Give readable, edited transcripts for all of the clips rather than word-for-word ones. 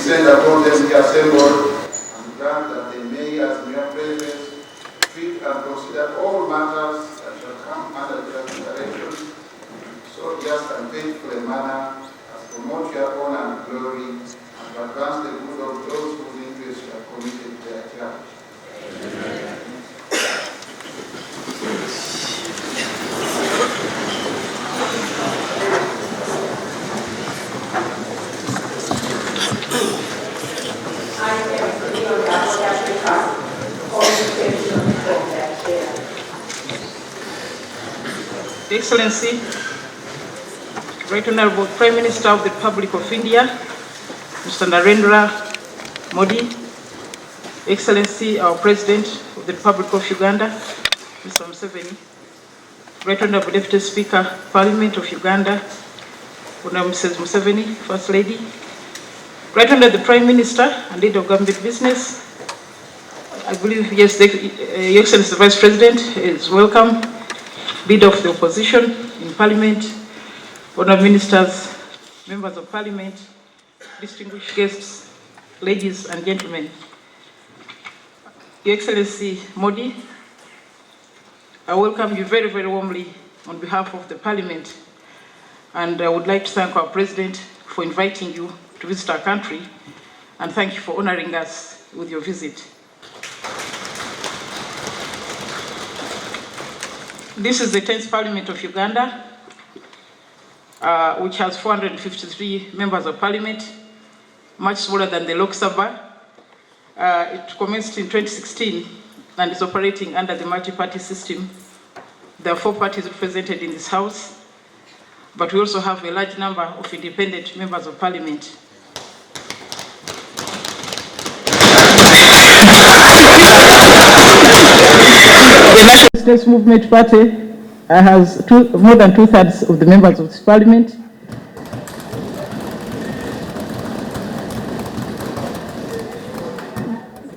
descend upon them here assembled, and grant that they may, as mere presence, treat and consider all matters that shall come under their consideration, so just and faithful a manner as promote your honor and glory, and to advance the good of those whose interests you have committed to their charge. Amen. Excellency, Right Honorable Prime Minister of the Republic of India, Mr. Narendra Modi, Excellency, our President of the Republic of Uganda, Mr. Museveni, Right Honorable Deputy Speaker, Parliament of Uganda, Honorable Mrs. Museveni, First Lady, Right Honorable the Prime Minister and Leader of Government Business, I believe, yes, Your Excellency the Vice President is welcome, Leader of the Opposition in Parliament, Honourable Ministers, Members of Parliament, distinguished guests, ladies and gentlemen. Your Excellency Modi, I welcome you very, very warmly on behalf of the Parliament, and I would like to thank our President for inviting you to visit our country, and thank you for honouring us with your visit. This is the 10th Parliament of Uganda, which has 453 members of Parliament, much smaller than the Lok Sabha. It commenced in 2016 and is operating under the multi-party system. There are 4 parties represented in this House, but we also have a large number of independent members of Parliament. The National States Movement Party has more than 2/3 of the members of this Parliament.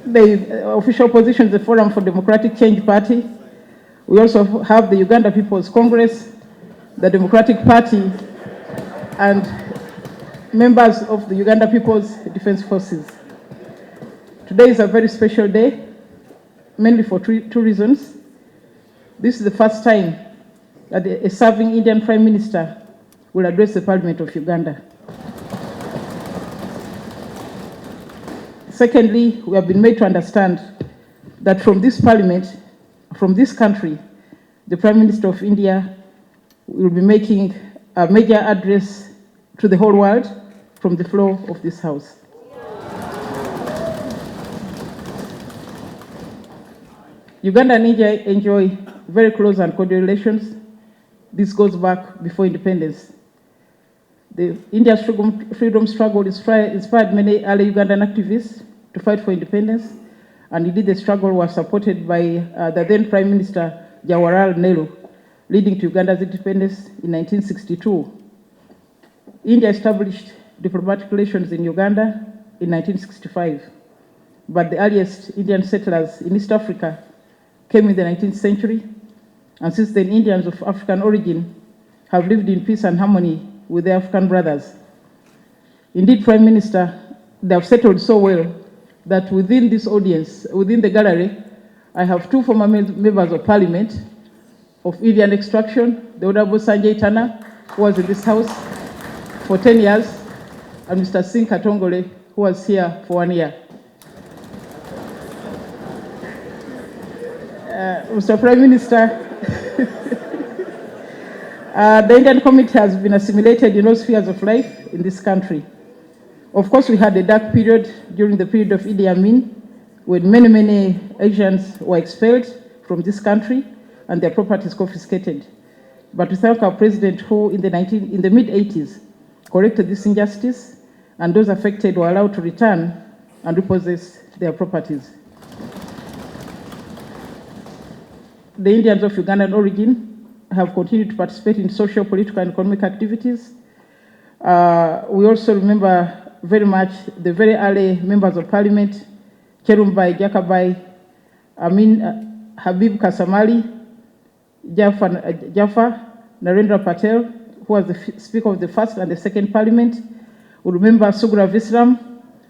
The official opposition is the Forum for Democratic Change Party. We also have the Uganda People's Congress, the Democratic Party, and members of the Uganda People's Defense Forces. Today is a very special day, mainly for two reasons. This is the first time that a serving Indian Prime Minister will address the Parliament of Uganda. Secondly, we have been made to understand that from this Parliament, from this country, the Prime Minister of India will be making a major address to the whole world from the floor of this House. Uganda and India enjoy very close and cordial relations. This goes back before independence. India's freedom struggle inspired many early Ugandan activists to fight for independence, and indeed the struggle was supported by the then Prime Minister Jawaharlal Nehru, leading to Uganda's independence in 1962. India established diplomatic relations in Uganda in 1965, but the earliest Indian settlers in East Africa came in the 19th century, and since then Indians of African origin have lived in peace and harmony with their African brothers. Indeed, Prime Minister, they have settled so well that within this audience, within the gallery, I have 2 former members of Parliament of Indian extraction, the Honorable Sanjay Tana, who was in this House for 10 years, and Mr. Singh Katongole, who was here for 1 year. Mr. Prime Minister, the Indian community has been assimilated in all spheres of life in this country. Of course, we had a dark period during the period of Idi Amin, when many Asians were expelled from this country and their properties confiscated. But we thank our President, who in the mid-80s corrected this injustice, and those affected were allowed to return and repossess their properties. The Indians of Ugandan origin have continued to participate in social, political, and economic activities. We also remember very much the very early members of Parliament, Cherumbai Jakabai, Amin Habib Kasamali, Jaffa, Narendra Patel, who was the Speaker of the First and the Second Parliament. We remember Sugra Visram,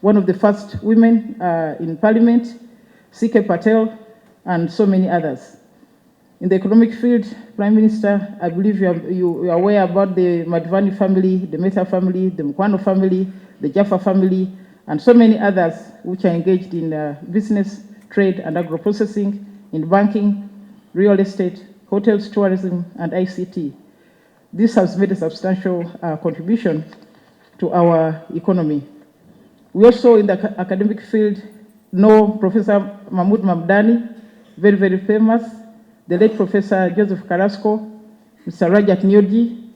one of the first women in Parliament, C.K. Patel, and so many others. In the economic field, Prime Minister, I believe you are aware about the Madvani family, the Mehta family, the Mukwano family, the Jaffa family, and so many others which are engaged in business, trade, and agro-processing, in banking, real estate, hotels, tourism, and ICT. This has made a substantial contribution to our economy. We also, in the academic field, know Professor Mahmoud Mamdani, very, very famous, the late Professor Joseph Carrasco, Mr. Rajat Nyoji,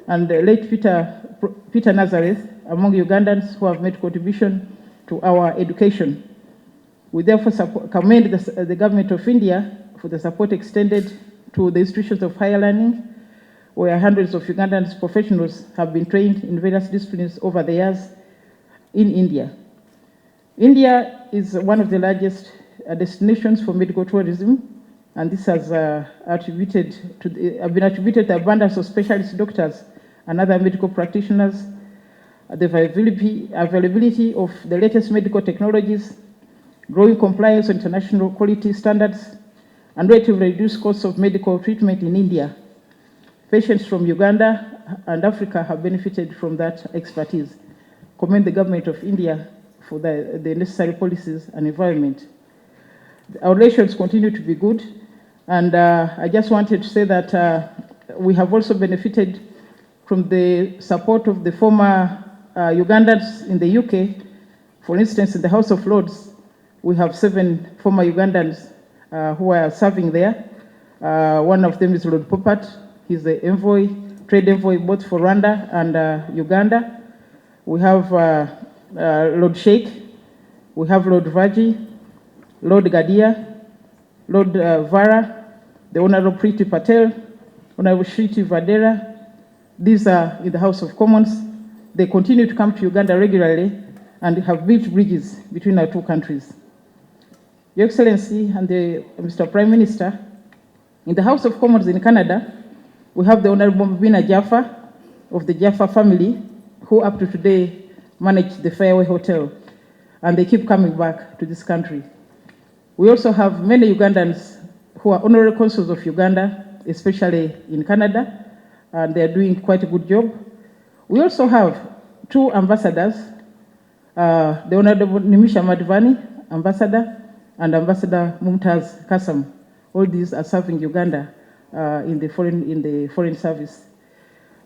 and the late Peter Nazareth, among Ugandans who have made contribution to our education. We therefore commend the government of India for the support extended to the institutions of higher learning, where hundreds of Ugandan professionals have been trained in various disciplines over the years in India. India is one of the largest destinations for medical tourism, and this has been attributed to the abundance of specialist doctors and other medical practitioners, the availability of the latest medical technologies, growing compliance with international quality standards, and relatively reduced costs of medical treatment in India. Patients from Uganda and Africa have benefited from that expertise. Commend the government of India for the necessary policies and environment. Our relations continue to be good, and I just wanted to say that we have also benefited from the support of the former Ugandans in the UK. For instance, in the House of Lords, we have 7 former Ugandans who are serving there. One of them is Lord Popat. He's the envoy, trade envoy, both for Rwanda and Uganda. We have Lord Sheikh, we have Lord Vaji, Lord Gadia, Lord Vara, the Honorable Priti Patel, Honorable Shriti Vadera. These are in the House of Commons. They continue to come to Uganda regularly and have built bridges between our two countries. Your Excellency and Mr. Prime Minister, in the House of Commons in Canada, we have the Honorable Mbina Jaffa of the Jaffa family, who up to today manage the Fairway Hotel, and they keep coming back to this country. We also have many Ugandans who are honorary consuls of Uganda, especially in Canada, and they are doing quite a good job. We also have 2 ambassadors, the Honorable Nimisha Madvani, ambassador, and Ambassador Mumtaz Kasam. All these are serving Uganda in the foreign service.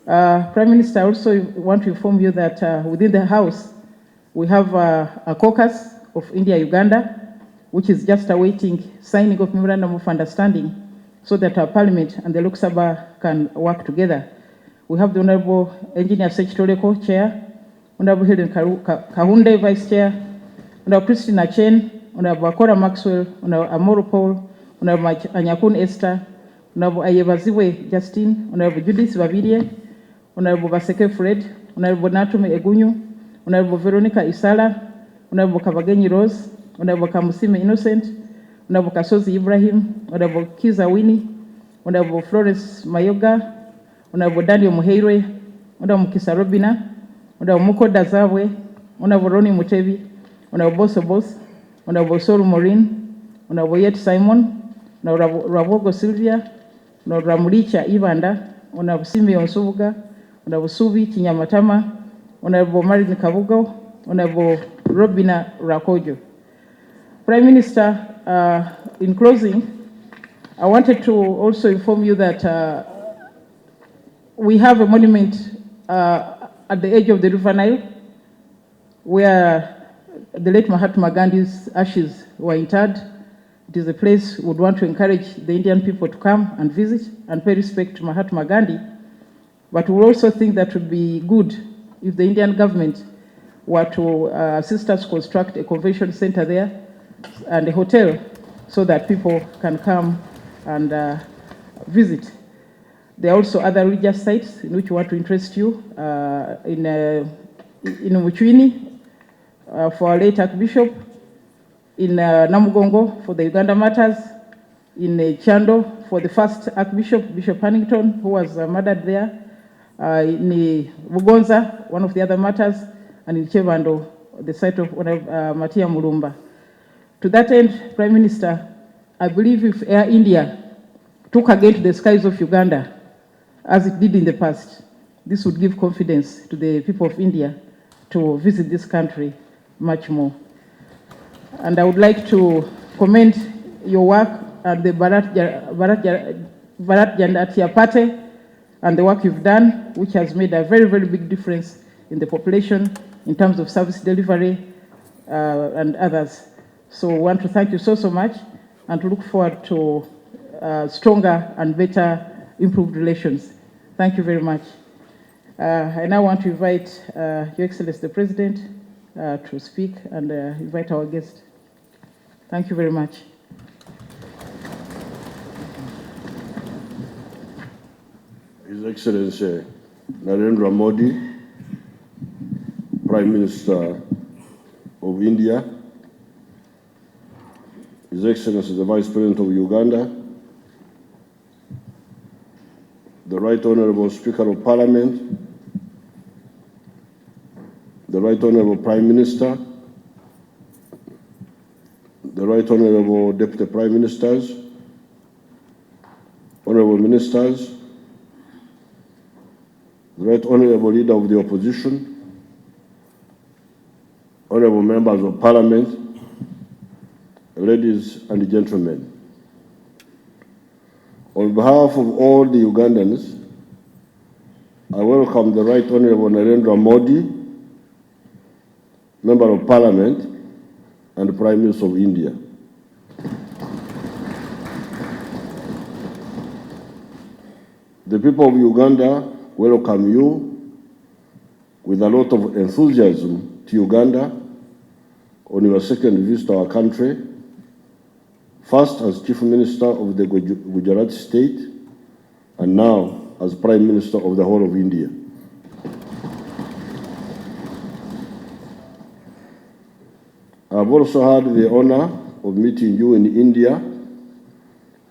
Prime Minister, I also want to inform you that within the House, we have a caucus of India-Uganda, which is just awaiting signing of Memorandum of Understanding so that our Parliament and the Lok Sabha can work together. We have the Honorable Engineer Sechitoreko, Chair, Honorable Helen Kahunde, Vice Chair, Honorable Christina Chen, Honorable Akora Maxwell, Honorable Amoro Paul, Honorable Anyakun Esther, Honorable Ayebaziwe Justine, Honorable Judith Babirie, Honorable Baseke Fred, Honorable Natume Egunyu, Honorable Veronica Isala, Honorable Kabagenyi Rose, Honorable Kamusime Innocent, Honorable Kasozi Ibrahim, Honorable Kiza Winnie, Honorable Florence Mayoga, Honorable Daniel Muheirwe, Honorable Mukisa Robina, Honorable Muko Dazawe, Honorable Roni Mutebi, Honorable Boso Bos, Honorable Soru Maureen, Honorable Yet Simon, Honorable Rabogo Sylvia, Honorable Ramulicha Ibanda, Honorable Simeon Subuga, Honorable Subi Kinyamatama, Honorable Marin Kabugo, Honorable Robina Rakojo. Prime Minister, in closing, I wanted to also inform you that we have a monument at the edge of the River Nile where the late Mahatma Gandhi's ashes were interred. It is a place we would want to encourage the Indian people to come and visit and pay respect to Mahatma Gandhi. But we also think that would be good if the Indian government were to assist us construct a convention center there and a hotel so that people can come and visit. There are also other religious sites in which we want to interest you. In Muchwini for our late Archbishop, in Namugongo for the Uganda Matters, in Chando for the first Archbishop, Bishop Hannington, who was murdered there, in Bugonza, one of the other matters, and in Chevando the site of Matia Mulumba. To that end, Prime Minister, I believe if Air India took again to the skies of Uganda, as it did in the past, this would give confidence to the people of India to visit this country much more. And I would like to commend your work at the Bharat Janatiya Party and the work you've done, which has made a very, very big difference in the population in terms of service delivery and others. So I want to thank you so much and to look forward to stronger and better improved relations. Thank you very much. I now want to invite Your Excellency the President to speak and invite our guest. Thank you very much. His Excellency Narendra Modi, Prime Minister of India, His Excellency the Vice President of Uganda, the Right Honorable Speaker of Parliament, the Right Honorable Prime Minister, the Right Honorable Deputy Prime Ministers, Honorable Ministers, the Right Honorable Leader of the Opposition, Honorable Members of Parliament, ladies and gentlemen. On behalf of all the Ugandans, I welcome the Right Honorable Narendra Modi, Member of Parliament and Prime Minister of India. The people of Uganda welcome you with a lot of enthusiasm to Uganda on your second visit to our country, first as Chief Minister of the Gujarat State and now as Prime Minister of the whole of India. I've also had the honor of meeting you in India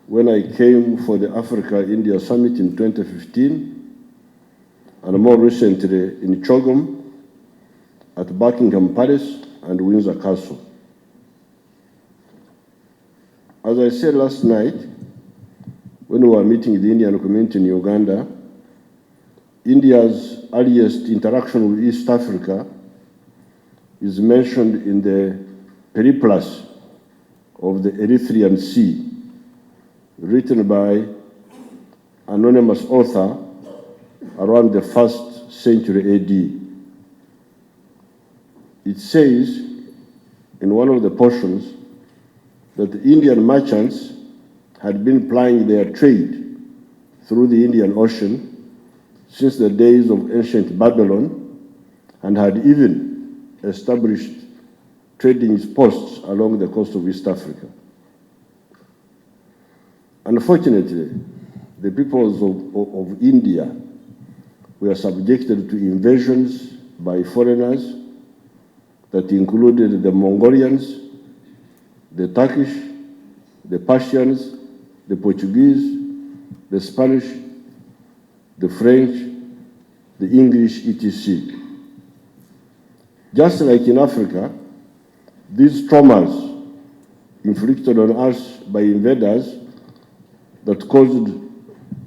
when I came for the Africa-India Summit in 2015, and more recently in Chogum, at Buckingham Palace and Windsor Castle. As I said last night, when we were meeting the Indian community in Uganda, India's earliest interaction with East Africa is mentioned in the Periplus of the Erythraean Sea, written by anonymous author around the 1st century AD. It says in one of the portions that the Indian merchants had been plying their trade through the Indian Ocean since the days of ancient Babylon and had even established trading posts along the coast of East Africa. Unfortunately, the peoples of India were subjected to invasions by foreigners that included the Mongolians, the Turkish, the Persians, the Portuguese, the Spanish, the French, the English, etc. Just like in Africa, these traumas inflicted on us by invaders that caused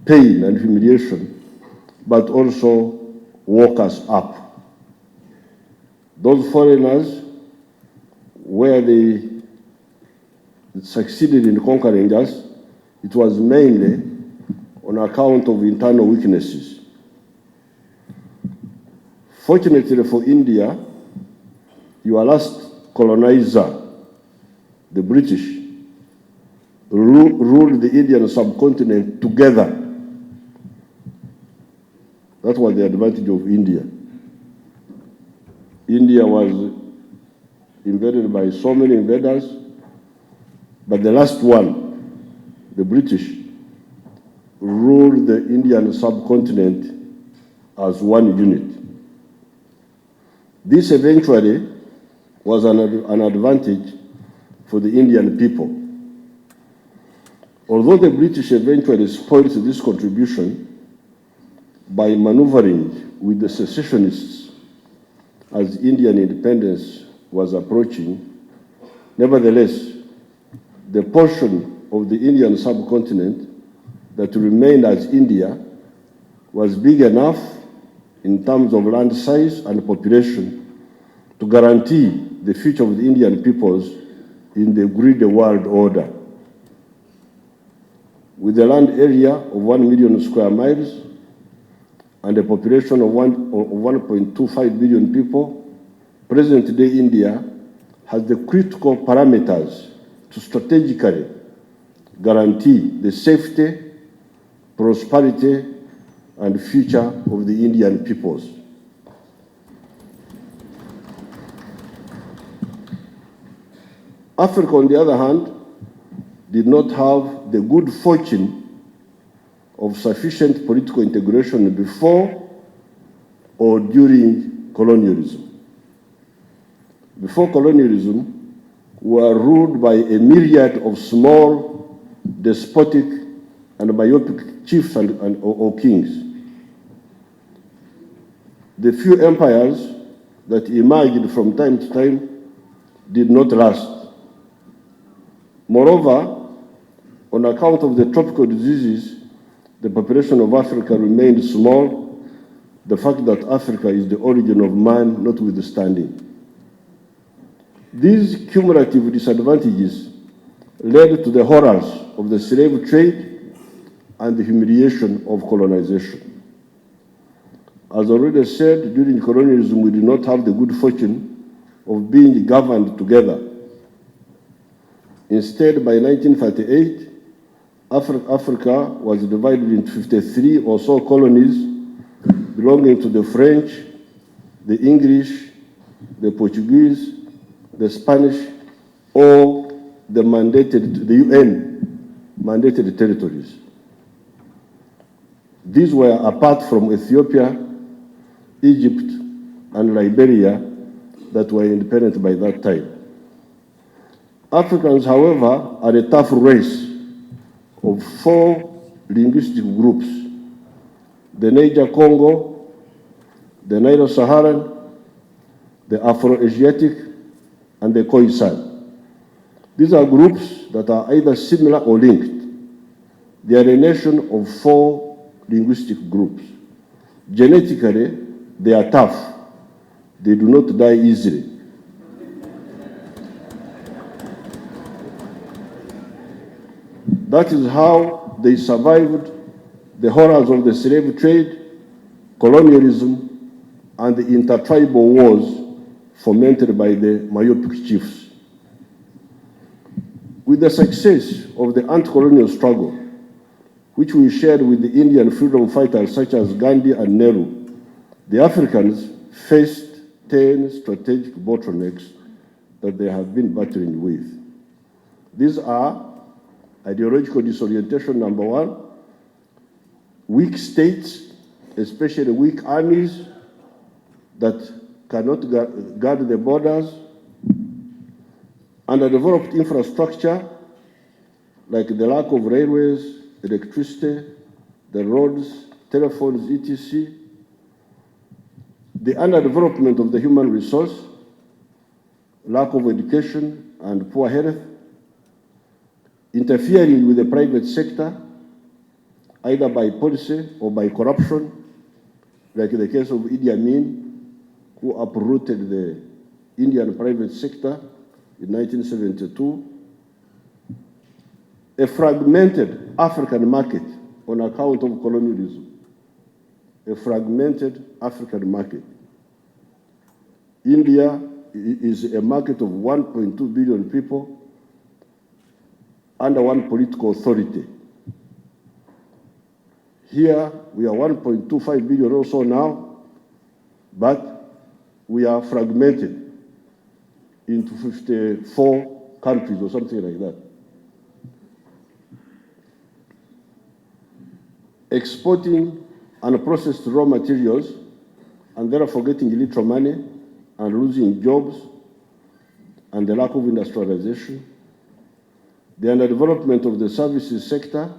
pain and humiliation, but also woke us up. Those foreigners, where they succeeded in conquering us, it was mainly on account of internal weaknesses. Fortunately for India, your last colonizer, the British, ruled the Indian subcontinent together. That was the advantage of India. India was invaded by so many invaders, but the last one, the British, ruled the Indian subcontinent as one unit. This eventually was an advantage for the Indian people. Although the British eventually spoiled this contribution by maneuvering with the secessionists as Indian independence was approaching, nevertheless, the portion of the Indian subcontinent that remained as India was big enough in terms of land size and population to guarantee the future of the Indian peoples in the agreed world order. With a land area of 1 million square miles and a population of 1.25 billion people, present-day India has the critical parameters to strategically guarantee the safety, prosperity, and future of the Indian peoples. Africa, on the other hand, did not have the good fortune of sufficient political integration before or during colonialism. Before colonialism, we were ruled by a myriad of small, despotic, and myopic chiefs or kings. The few empires that emerged from time to time did not last. Moreover, on account of the tropical diseases, the population of Africa remained small, the fact that Africa is the origin of man notwithstanding. These cumulative disadvantages led to the horrors of the slave trade and the humiliation of colonization. As already said, during colonialism, we did not have the good fortune of being governed together. Instead, by 1938, Africa was divided into 53 or so colonies belonging to the French, the English, the Portuguese, the Spanish, or the UN mandated territories. These were apart from Ethiopia, Egypt, and Liberia that were independent by that time. Africans, however, are a tough race of 4 linguistic groups: the Niger-Congo, the Nilo-Saharan, the Afro-Asiatic, and the Khoisan. These are groups that are either similar or linked. They are a nation of 4 linguistic groups. Genetically, they are tough. They do not die easily. That is how they survived the horrors of the slave trade, colonialism, and the intertribal wars fomented by the myopic chiefs. With the success of the anti-colonial struggle, which we shared with the Indian freedom fighters such as Gandhi and Nehru, the Africans faced 10 strategic bottlenecks that they have been battling with. These are ideological disorientation, number 1, weak states, especially weak armies that cannot guard the borders, underdeveloped infrastructure like the lack of railways, electricity, the roads, telephones, etc., the underdevelopment of the human resource, lack of education and poor health, interfering with the private sector, either by policy or by corruption, like in the case of Idi Amin, who uprooted the Indian private sector in 1972, a fragmented African market on account of colonialism, a fragmented African market. India is a market of 1.2 billion people under one political authority. Here, we are 1.25 billion or so now, but we are fragmented into 54 countries or something like that. Exporting unprocessed raw materials and therefore getting little money and losing jobs and the lack of industrialization. The underdevelopment of the services sector,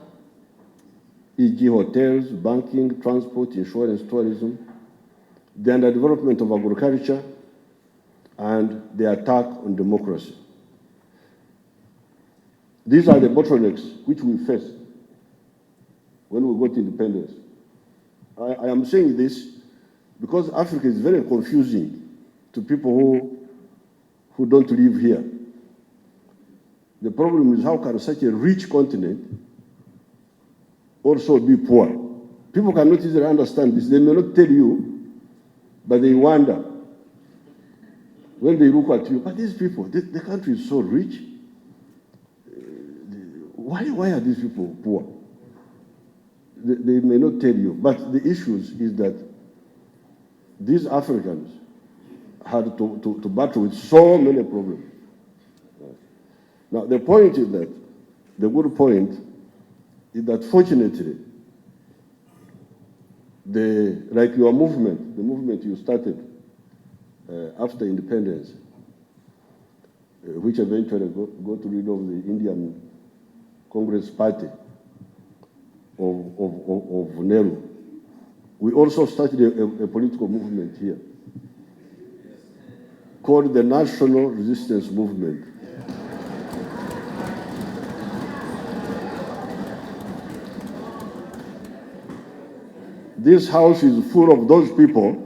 e.g. hotels, banking, transport, insurance, tourism. The underdevelopment of agriculture, and the attack on democracy. These are the bottlenecks which we faced when we got independence. I am saying this because Africa is very confusing to people who don't live here. The problem is, how can such a rich continent also be poor? People cannot easily understand this. They may not tell you, but they wonder when they look at you. But these people, the country is so rich. Why are these people poor? They may not tell you. But the issue is that these Africans had to battle with so many problems. Now, the point is that, the good point is that fortunately, like your movement, the movement you started after independence, which eventually got rid of the Indian Congress Party of Nehru. We also started a political movement here called the National Resistance Movement. This house is full of those people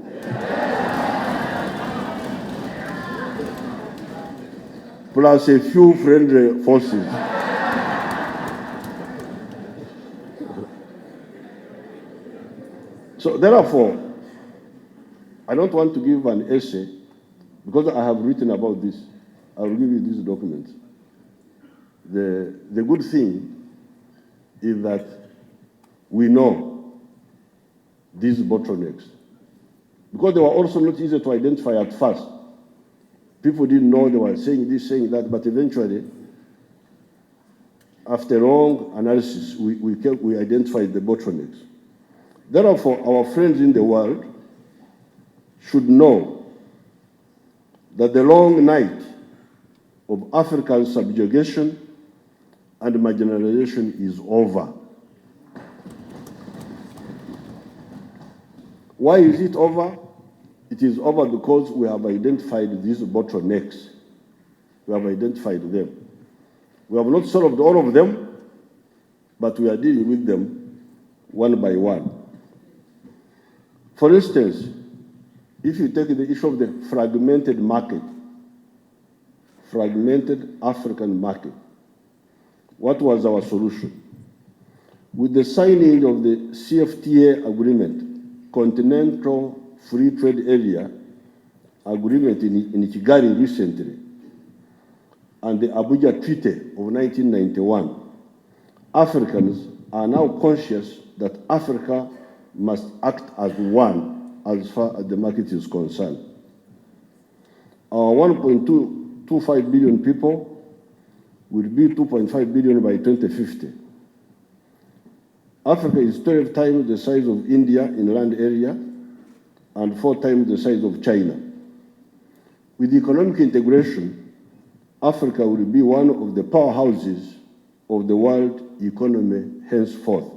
plus a few friendly forces. So therefore, I don't want to give an essay because I have written about this. I will give you these documents. The good thing is that we know these bottlenecks, because they were also not easy to identify at first. People didn't know, they were saying this, saying that, but eventually, after long analysis, we identified the bottlenecks. Therefore, our friends in the world should know that the long night of African subjugation and marginalization is over. Why is it over? It is over because we have identified these bottlenecks. We have identified them. We have not solved all of them, but we are dealing with them one by one. For instance, if you take the issue of the fragmented market, fragmented African market, what was our solution? With the signing of the CFTA agreement, Continental Free Trade Area agreement in Kigali recently, and the Abuja Treaty of 1991, Africans are now conscious that Africa must act as one as far as the market is concerned. Our 1.25 billion people will be 2.5 billion by 2050. Africa is 12 times the size of India in land area and 4 times the size of China. With economic integration, Africa will be one of the powerhouses of the world economy henceforth.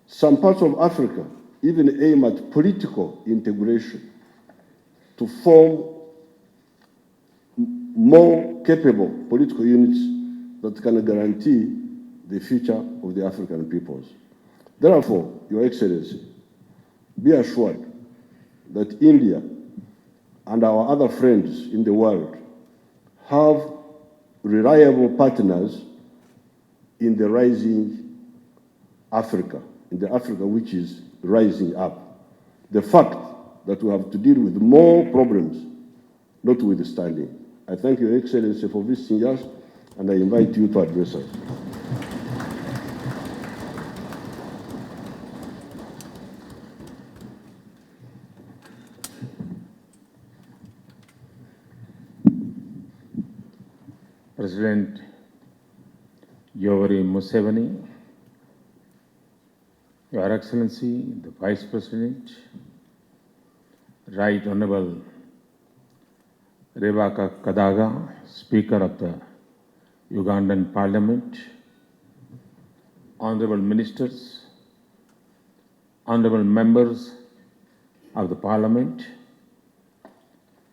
Some parts of Africa even aim at political integration to form more capable political units that can guarantee the future of the African peoples. Therefore, Your Excellency, be assured that India and our other friends in the world have reliable partners in the rising Africa, in the Africa which is rising up. The fact that we have to deal with more problems, notwithstanding. I thank Your Excellency for visiting us, and I invite you to address us. President Yoweri Museveni, Your Excellency, the Vice President, Right Honorable Rebecca Kadaga, Speaker of the Ugandan Parliament, Honorable Ministers, Honorable Members of the Parliament,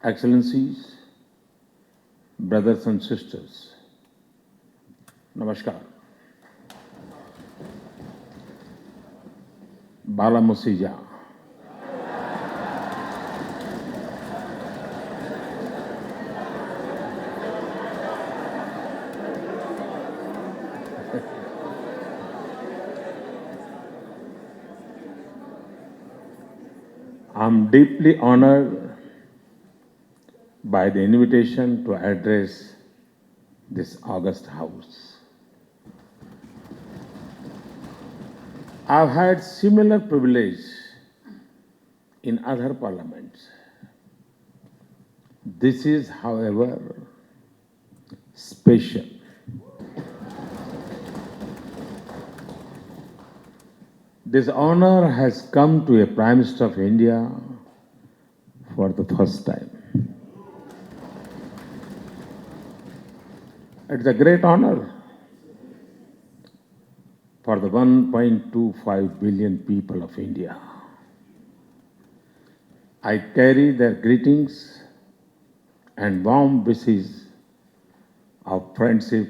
Excellencies, brothers and sisters, Namaskar. Bala Musija. I'm deeply honored by the invitation to address this august house. I've had similar privilege in other parliaments. This is, however, special. This honor has come to a Prime Minister of India for the first time. It's a great honor for the 1.25 billion people of India. I carry their greetings and warm wishes of friendship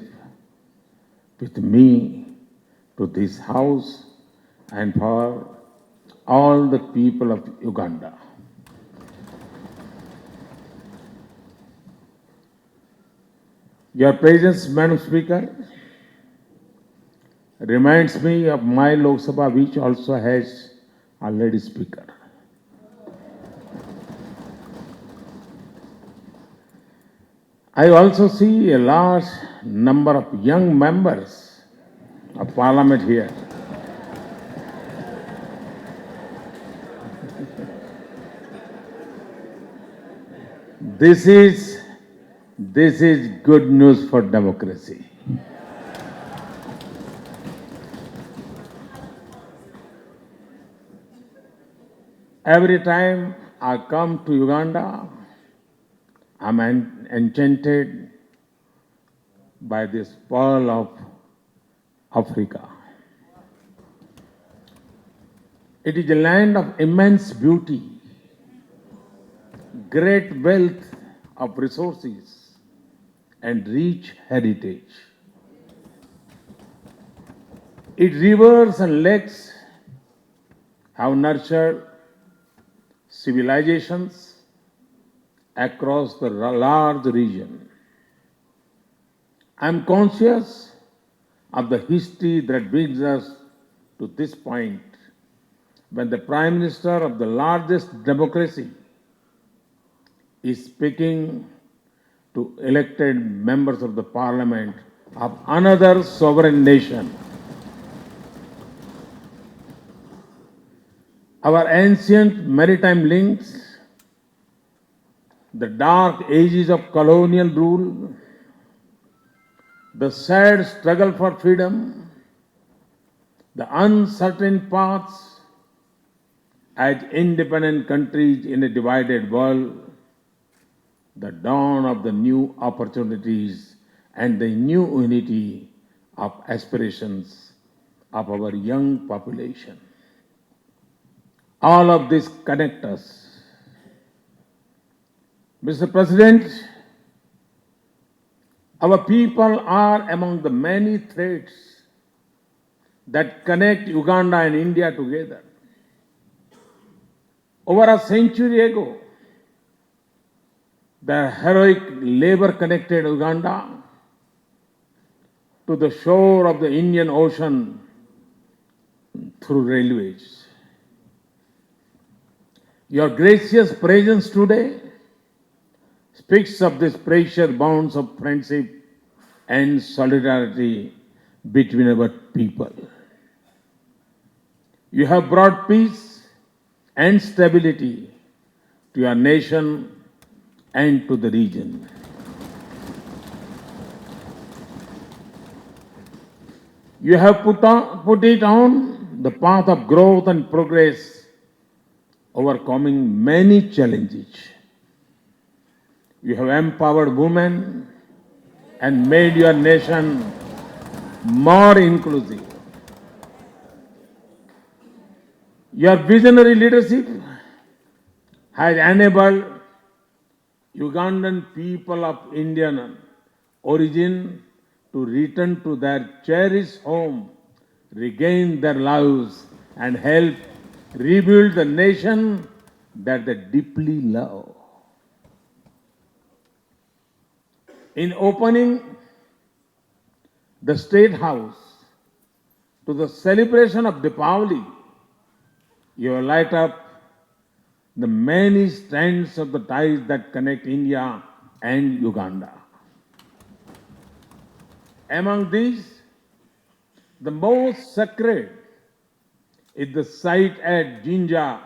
with me to this house and for all the people of Uganda. Your presence, Madam Speaker, reminds me of my Lok Sabha, which also has a lady speaker. I also see a large number of young members of Parliament here. This is good news for democracy. Every time I come to Uganda, I'm enchanted by this pearl of Africa. It is a land of immense beauty, great wealth of resources, and rich heritage. Its rivers and lakes have nurtured civilizations across the large region. I am conscious of the history that brings us to this point when the Prime Minister of the largest democracy is speaking to elected members of the Parliament of another sovereign nation. Our ancient maritime links, the dark ages of colonial rule, the sad struggle for freedom, the uncertain paths as independent countries in a divided world, the dawn of the new opportunities and the new unity of aspirations of our young population. All of this connect us. Mr. President, our people are among the many threads that connect Uganda and India together. Over a century ago, the heroic labor connected Uganda to the shore of the Indian Ocean through railways. Your gracious presence today speaks of these precious bonds of friendship and solidarity between our people. You have brought peace and stability to your nation and to the region. You have put it on the path of growth and progress, overcoming many challenges. You have empowered women and made your nation more inclusive. Your visionary leadership has enabled Ugandan people of Indian origin to return to their cherished home, regain their lives, and help rebuild the nation that they deeply love. In opening the State House to the celebration of Deepavali, you have light up the many strands of the ties that connect India and Uganda. Among these, the most sacred is the site at Jinja,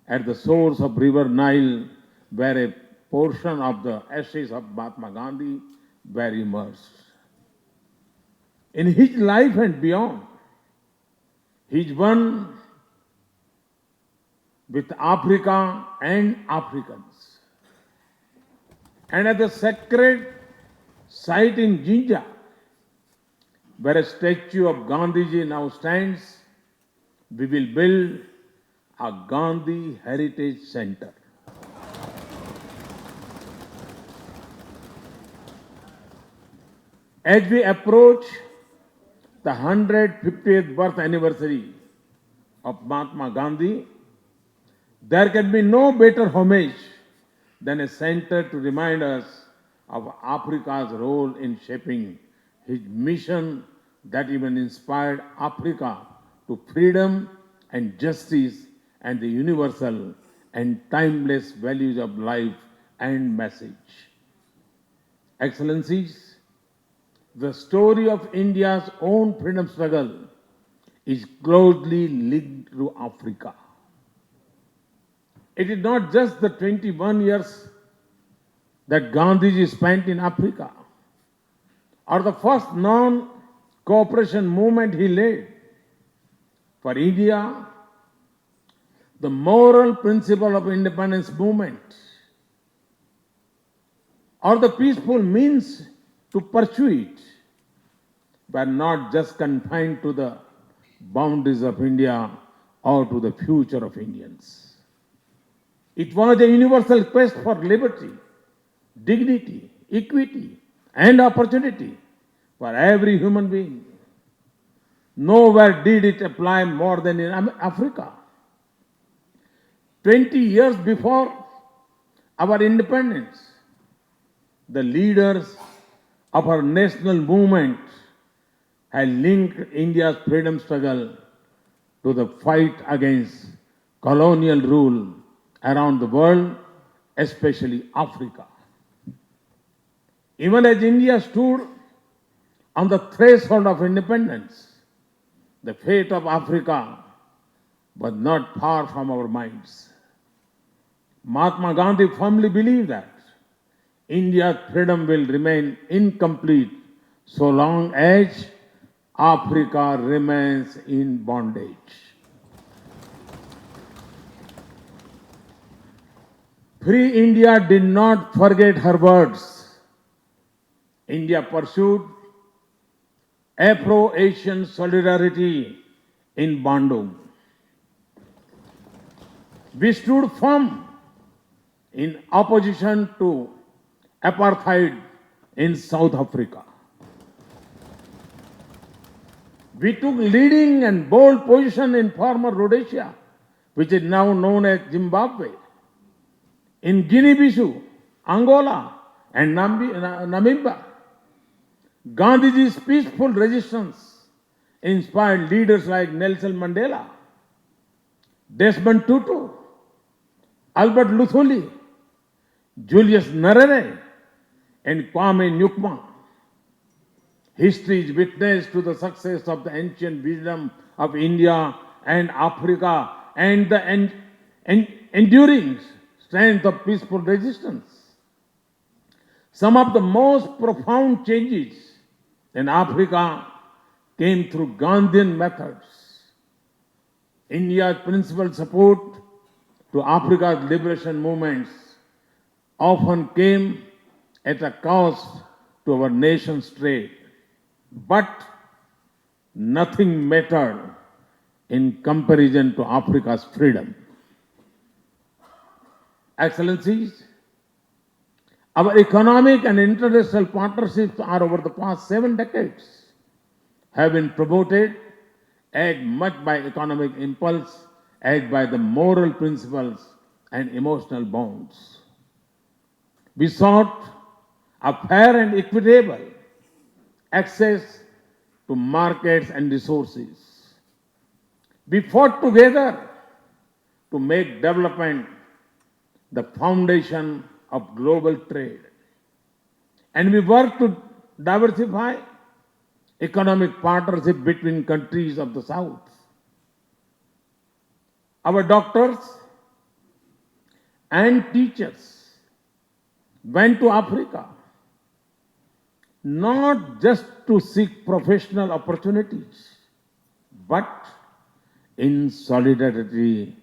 at the source of River Nile, where a portion of the ashes of Mahatma Gandhi were immersed. In his life and beyond, he is one with Africa and Africans. And at the sacred site in Jinja, where a statue of Gandhiji now stands, we will build a Gandhi Heritage Center. As we approach the 150th birth anniversary of Mahatma Gandhi, there can be no better homage than a center to remind us of Africa's role in shaping his mission that even inspired Africa to freedom and justice and the universal and timeless values of life and message. Excellencies, the story of India's own freedom struggle is closely linked to Africa. It is not just the 21 years that Gandhiji spent in Africa, or the first non-cooperation movement he led. For India, the moral principle of independence movement, or the peaceful means to pursue it, were not just confined to the boundaries of India or to the future of Indians. It was a universal quest for liberty, dignity, equity, and opportunity for every human being. Nowhere did it apply more than in Africa. 20 years before our independence, the leaders of our national movement had linked India's freedom struggle to the fight against colonial rule around the world, especially Africa. Even as India stood on the threshold of independence, the fate of Africa was not far from our minds. Mahatma Gandhi firmly believed that India's freedom will remain incomplete so long as Africa remains in bondage. Free India did not forget her words. India pursued Afro-Asian solidarity in Bandung. We stood firm in opposition to apartheid in South Africa. We took leading and bold position in former Rhodesia, which is now known as Zimbabwe, in Guinea-Bissau, Angola, and Namibia. Gandhiji's peaceful resistance inspired leaders like Nelson Mandela, Desmond Tutu, Albert Luthuli, Julius Nyerere, and Kwame Nkrumah. History is witness to the success of the ancient wisdom of India and Africa and the enduring strength of peaceful resistance. Some of the most profound changes in Africa came through Gandhian methods. India's principal support to Africa's liberation movements often came at a cost to our nation's trade. But nothing mattered in comparison to Africa's freedom. Excellencies, Our economic and international partnerships are over the past 7 decades have been promoted as much by economic impulse as by the moral principles and emotional bonds. We sought a fair and equitable access to markets and resources. We fought together to make development the foundation of global trade. And we worked to diversify economic partnership between countries of the South. Our doctors and teachers went to Africa not just to seek professional opportunities, but in solidarity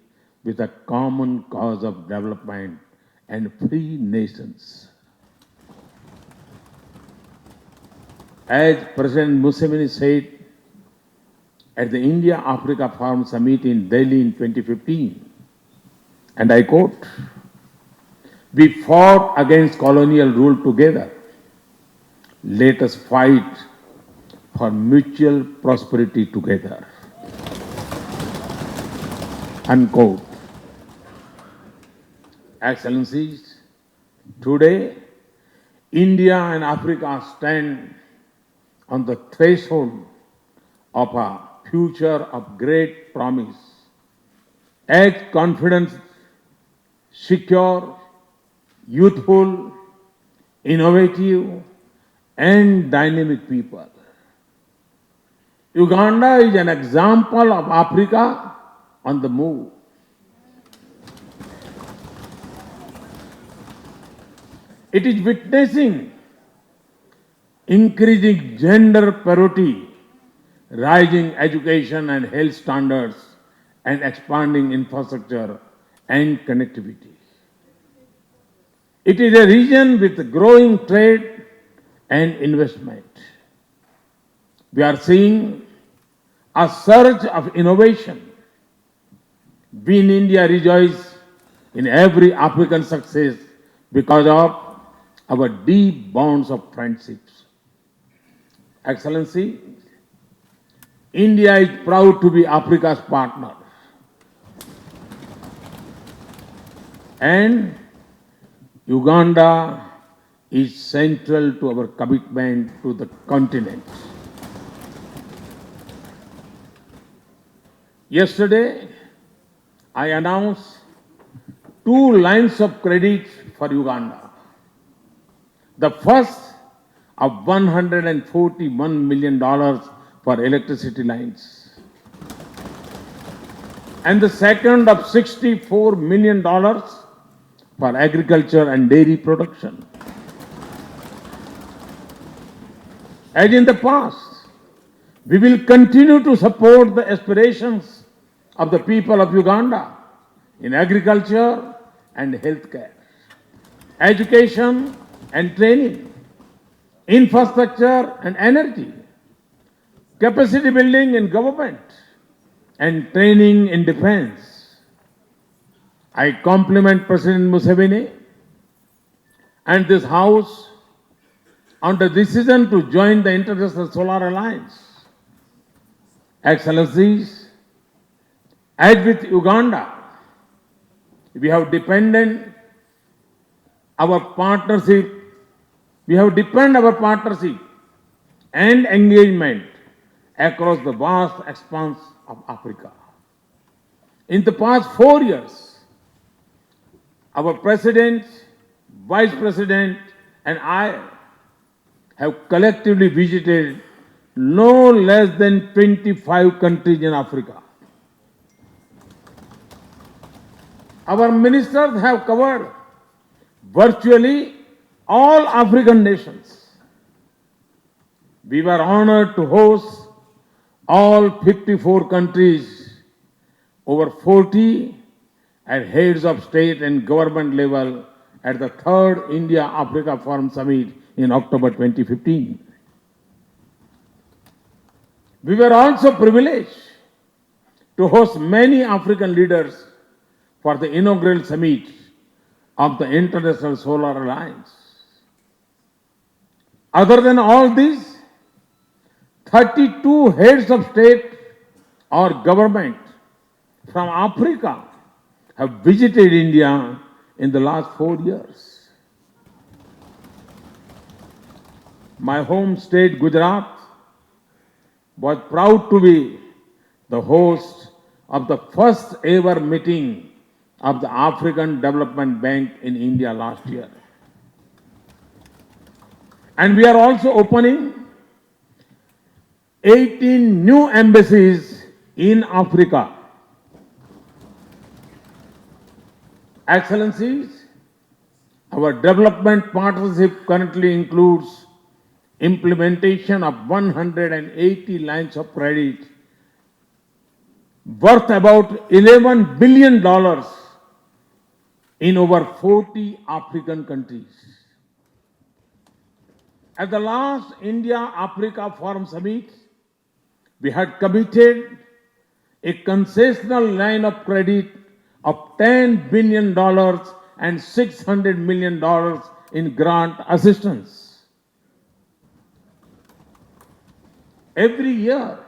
with a common cause of development and free nations. As President Museveni said at the India-Africa Forum Summit in Delhi in 2015, and I quote, "We fought against colonial rule together. Let us fight for mutual prosperity together." Unquote. Excellencies, today India and Africa stand on the threshold of a future of great promise. As confident, secure, youthful, innovative, and dynamic people. Uganda is an example of Africa on the move. It is witnessing increasing gender parity, rising education and health standards, and expanding infrastructure and connectivity. It is a region with growing trade and investment. We are seeing a surge of innovation. We in India rejoice in every African success because of our deep bonds of friendships. Excellency, India is proud to be Africa's partner. And Uganda is central to our commitment to the continent. Yesterday, I announced 2 lines of credit for Uganda. The first of $141 million for electricity lines, and the second of $64 million for agriculture and dairy production. As in the past, we will continue to support the aspirations of the people of Uganda in agriculture and healthcare, education and training, infrastructure and energy, capacity building in government, and training in defense. I compliment President Museveni and this House on the decision to join the International Solar Alliance. Excellencies, as with Uganda, we have deepened our partnership and engagement across the vast expanse of Africa. In the past 4 years, our President, Vice President, and I have collectively visited no less than 25 countries in Africa. Our ministers have covered virtually all African nations. We were honored to host all 54 countries, over 40 at heads of state and government level at the 3rd India-Africa Forum Summit in October 2015. We were also privileged to host many African leaders for the inaugural summit of the International Solar Alliance. Other than all these, 32 heads of state or government from Africa have visited India in the last 4 years. My home state, Gujarat, was proud to be the host of the first ever meeting of the African Development Bank in India last year. And we are also opening 18 new embassies in Africa. Excellencies, our development partnership currently includes implementation of 180 lines of credit worth about $11 billion in over 40 African countries. At the last India-Africa Forum Summit, we had committed a concessional line of credit of $10 billion and $600 million in grant assistance. Every year,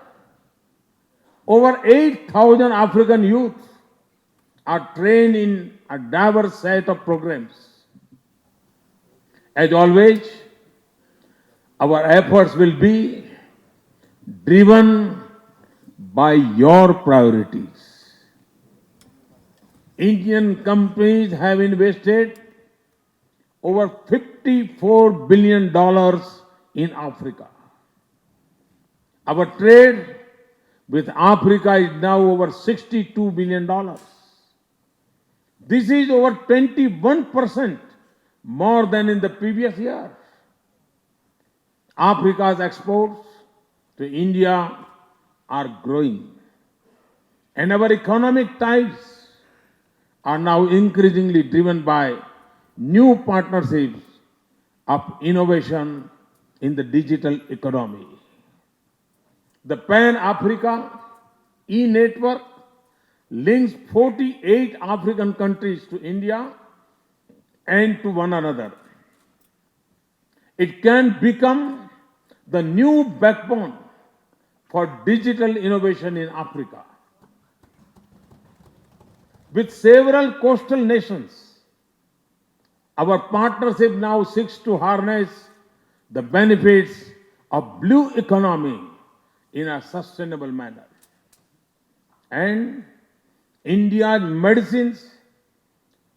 over 8,000 African youth are trained in a diverse set of programs. As always, our efforts will be driven by your priorities. Indian companies have invested over $54 billion in Africa. Our trade with Africa is now over $62 billion. This is over 21% more than in the previous year. Africa's exports to India are growing, and our economic ties are now increasingly driven by new partnerships of innovation in the digital economy. The Pan-Africa e-network links 48 African countries to India and to one another. It can become the new backbone for digital innovation in Africa. With several coastal nations, our partnership now seeks to harness the benefits of blue economy in a sustainable manner. And India's medicines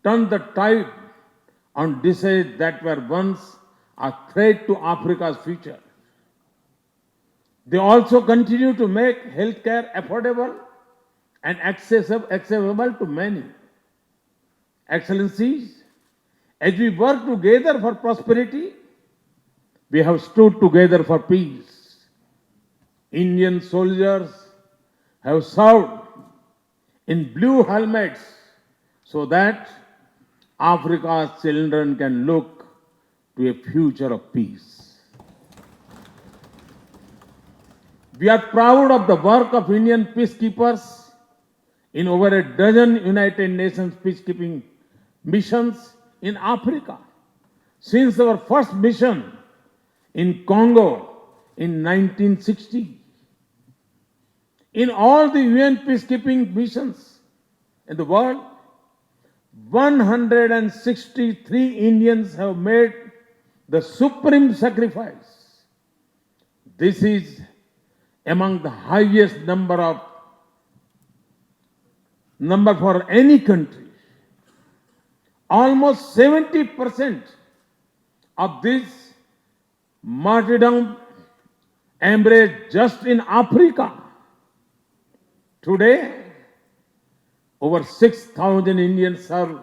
turn the tide on diseases that were once a threat to Africa's future. They also continue to make healthcare affordable and accessible to many. Excellencies, as we work together for prosperity, we have stood together for peace. Indian soldiers have served in blue helmets so that Africa's children can look to a future of peace. We are proud of the work of Indian peacekeepers in over a dozen United Nations peacekeeping missions in Africa since our first mission in Congo in 1960. In all the UN peacekeeping missions in the world, 163 Indians have made the supreme sacrifice. This is among the highest number for any country. Almost 70% of this martyrdom embraced just in Africa. Today, over 6,000 Indians serve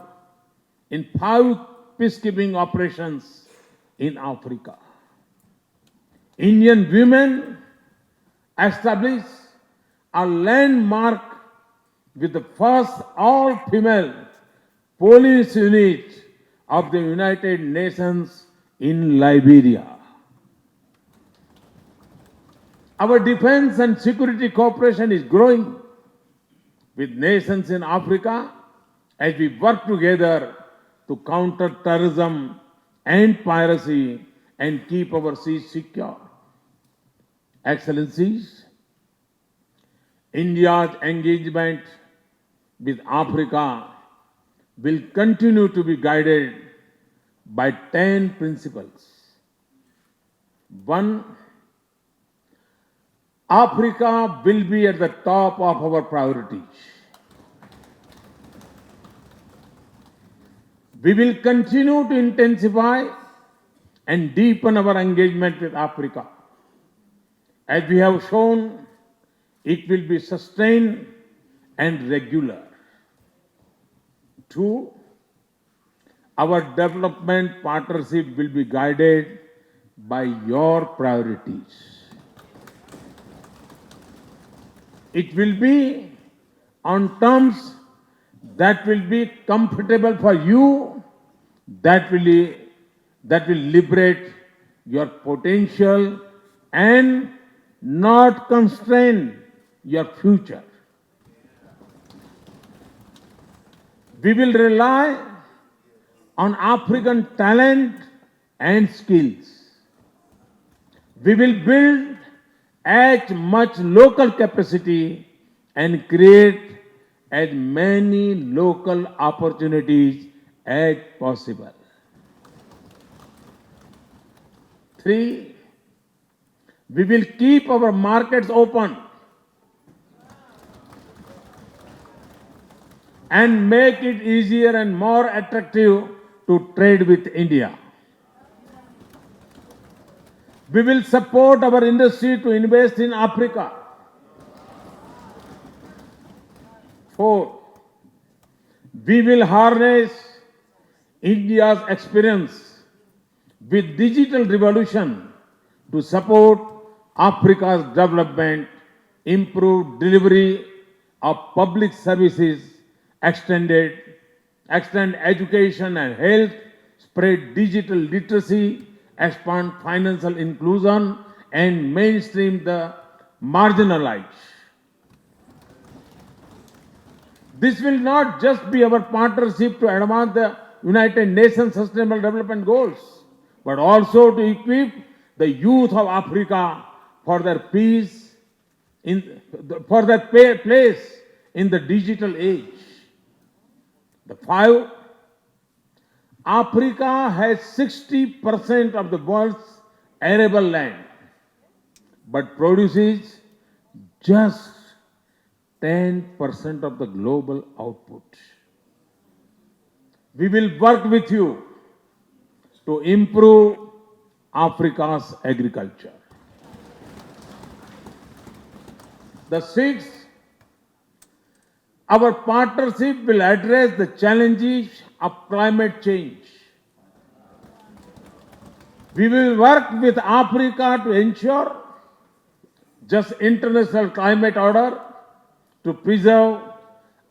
in 5 peacekeeping operations in Africa. Indian women established a landmark with the first all-female police unit of the United Nations in Liberia. Our defense and security cooperation is growing with nations in Africa as we work together to counter terrorism and piracy and keep our seas secure. Excellencies, India's engagement with Africa will continue to be guided by 10 principles. 1. Africa will be at the top of our priorities. We will continue to intensify and deepen our engagement with Africa. As we have shown, it will be sustained and regular. 2. Our development partnership will be guided by your priorities. It will be on terms that will be comfortable for you, that will liberate your potential and not constrain your future. We will rely on African talent and skills. We will build as much local capacity and create as many local opportunities as possible. 3. We will keep our markets open and make it easier and more attractive to trade with India. We will support our industry to invest in Africa. 4. We will harness India's experience with digital revolution to support Africa's development, improve delivery of public services, extend education and health, spread digital literacy, expand financial inclusion, and mainstream the marginalized. This will not just be our partnership to advance the United Nations Sustainable Development Goals, but also to equip the youth of Africa for their place in the digital age. 5. Africa has 60% of the world's arable land, but produces just 10% of the global output. We will work with you to improve Africa's agriculture. 6. Our partnership will address the challenges of climate change. We will work with Africa to ensure just international climate order, to preserve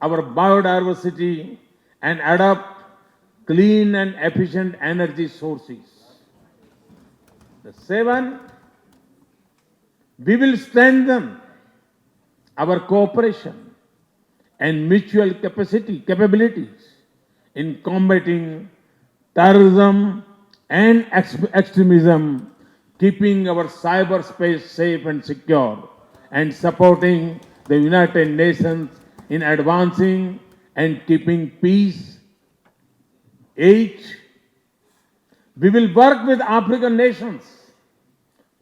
our biodiversity and adopt clean and efficient energy sources. 7. We will strengthen our cooperation and mutual capabilities in combating terrorism and extremism, keeping our cyberspace safe and secure, and supporting the United Nations in advancing and keeping peace. 8. We will work with African nations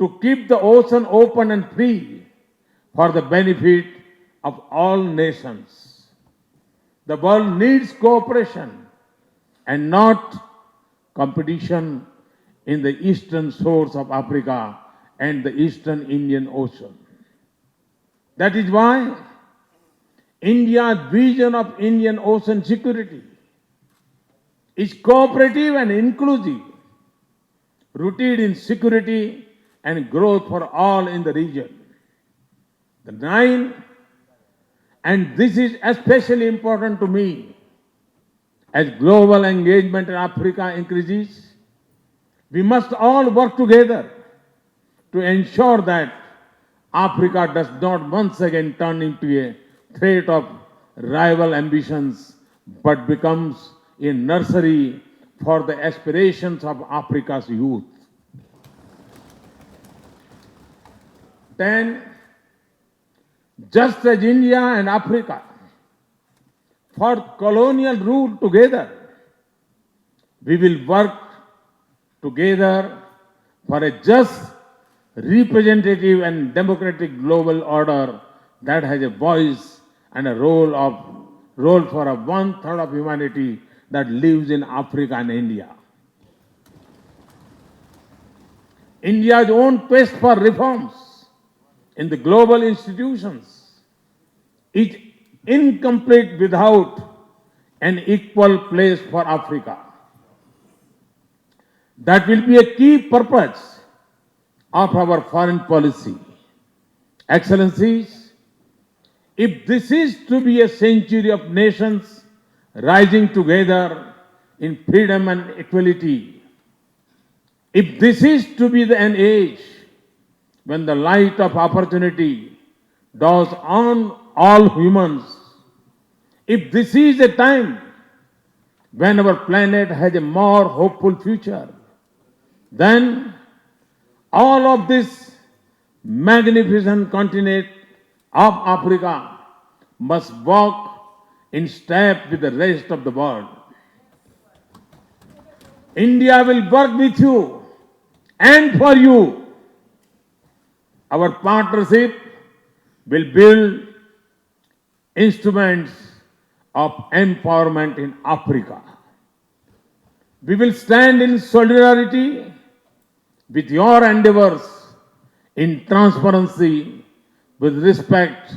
to keep the ocean open and free for the benefit of all nations. The world needs cooperation and not competition in the eastern shores of Africa and the eastern Indian Ocean. That is why India's vision of Indian Ocean security is cooperative and inclusive, rooted in security and growth for all in the region. 9, and this is especially important to me, as global engagement in Africa increases, we must all work together to ensure that Africa does not once again turn into a threat of rival ambitions, but becomes a nursery for the aspirations of Africa's youth. 10. Just as India and Africa fought colonial rule together, we will work together for a just, representative and democratic global order that has a voice and a role for a one-third of humanity that lives in Africa and India. India's own quest for reforms in the global institutions is incomplete without an equal place for Africa. That will be a key purpose of our foreign policy. Excellencies, if this is to be a century of nations rising together in freedom and equality, if this is to be an age when the light of opportunity dawns on all humans, if this is a time when our planet has a more hopeful future, then all of this magnificent continent of Africa must walk in step with the rest of the world. India will work with you and for you. Our partnership will build instruments of empowerment in Africa. We will stand in solidarity with your endeavors in transparency, with respect,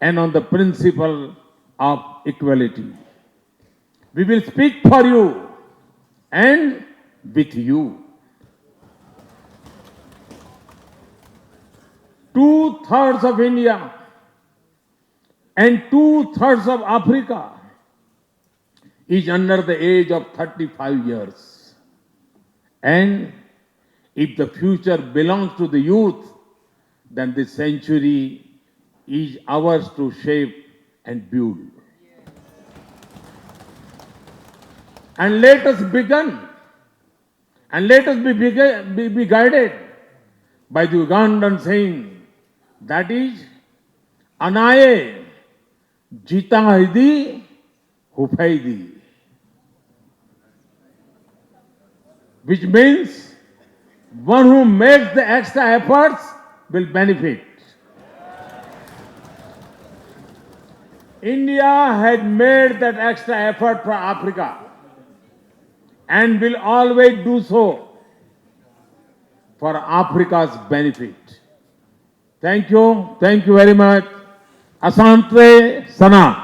and on the principle of equality. We will speak for you and with you. 2/3 of India and 2/3 of Africa is under the age of 35 years. And if the future belongs to the youth, then this century is ours to shape and build. And let us begin, and let us be guided by the Ugandan saying, that is, Anaye Jitahidi Hufaidi, which means one who makes the extra efforts will benefit. India has made that extra effort for Africa and will always do so for Africa's benefit. Thank you very much. Asante Sana.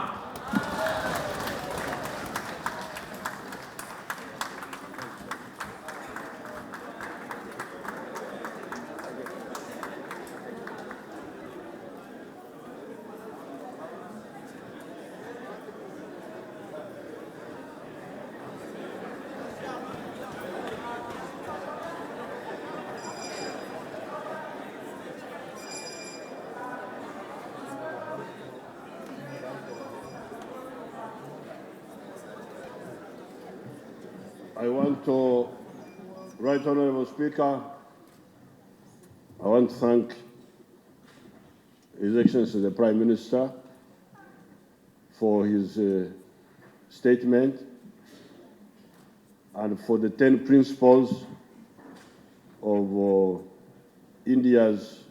I want to, Right Honorable Speaker, I want to thank His Excellency the Prime Minister for his statement and for the 10 principles of India's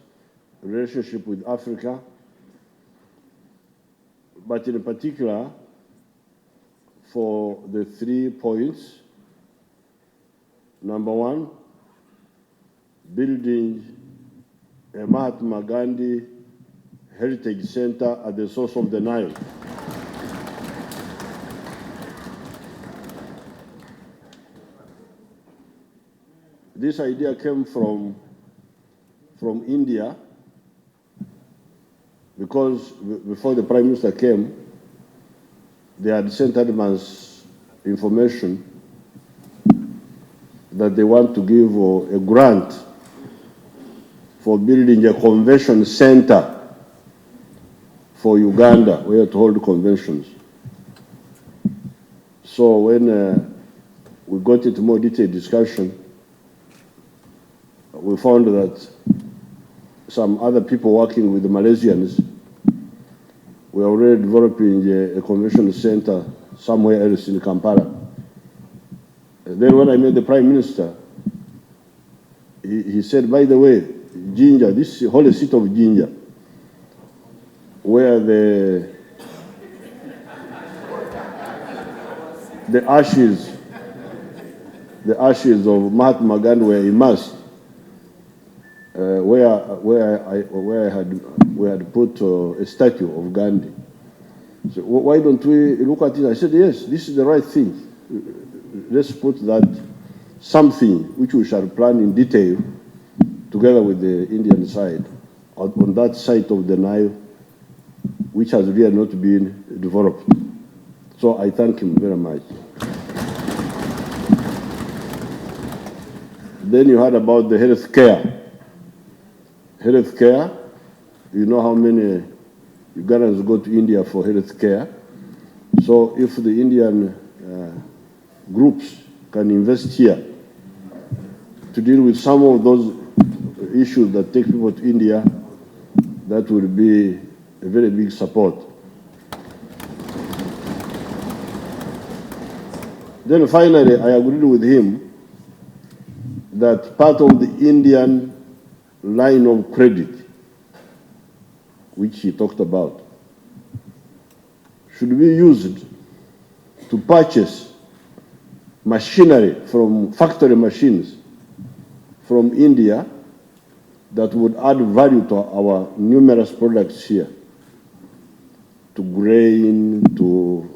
relationship with Africa, but in particular for the 3 points. Number 1, building a Mahatma Gandhi Heritage Center at the source of the Nile. This idea came from India because before the Prime Minister came, they had sent advance information that they want to give a grant for building a convention center for Uganda, where to hold conventions. So when we got into more detailed discussion, we found that some other people working with the Malaysians, we are already developing a convention center somewhere else in Kampala. Then when I met the Prime Minister, he said, by the way, Jinja, this holy seat of Jinja, where the ashes of Mahatma Gandhi were immersed, we had put a statue of Gandhi. So why don't we look at it? I said, yes, this is the right thing. Let's put that something which we shall plan in detail together with the Indian side on that side of the Nile, which has really not been developed. So I thank him very much. Then you heard about the health care. Health care, you know how many Ugandans go to India for health care. So if the Indian groups can invest here to deal with some of those issues that take people to India, that will be a very big support. Then finally, I agreed with him that part of the Indian line of credit, which he talked about, should be used to purchase machinery from factory machines from India that would add value to our numerous products here, to grain, to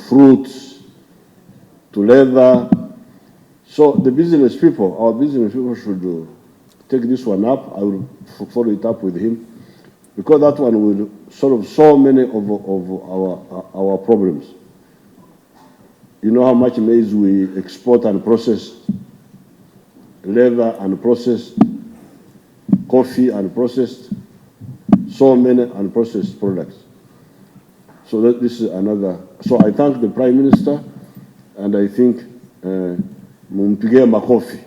fruits, to leather. So the business people, our business people should take this one up. I will follow it up with him, because that one will solve so many of our problems. You know how much maize we export and process, leather and processed, coffee and processed, so many unprocessed products. So this is another. So I thank the Prime Minister, and I think mumpigie makofi.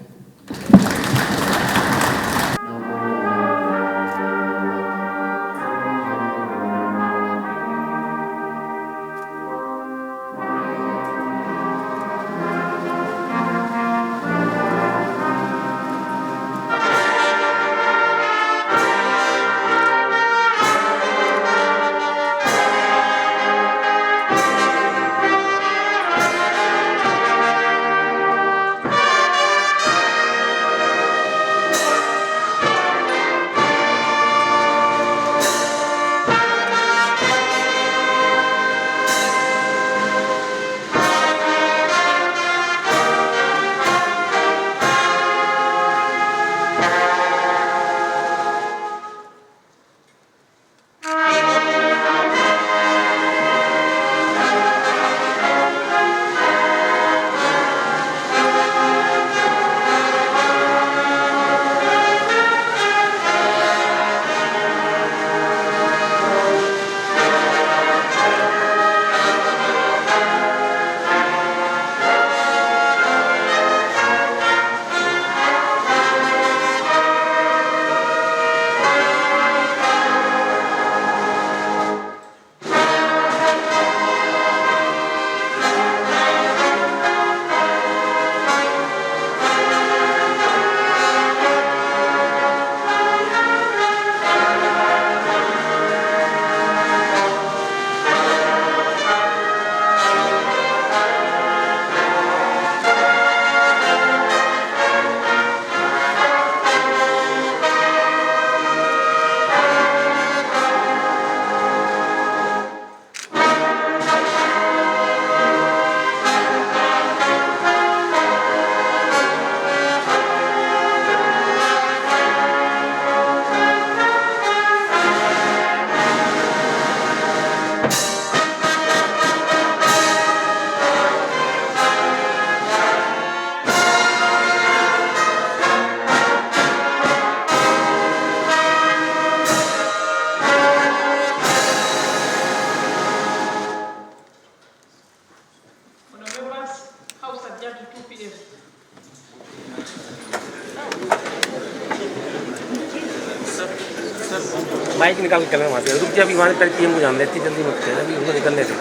Bike निकाल के वहाँ से रुक जा, अभी वहाँ पर TM को जान लेती, जल्दी मत कर, अभी उनको निकलने दे।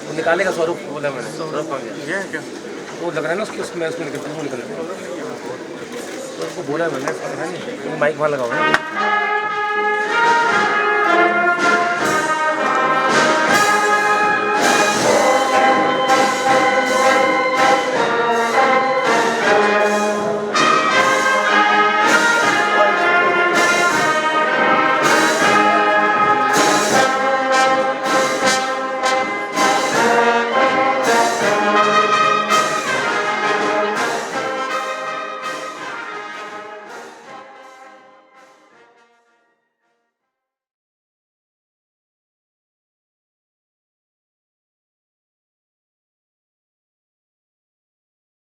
वो निकालेगा स्वरूप, बोला मैंने, स्वरूप आ गया क्या? वो लग रहा है ना उसकी, उसमें निकल उसको बोला मैंने, बाइक वहाँ लगा हुआ है।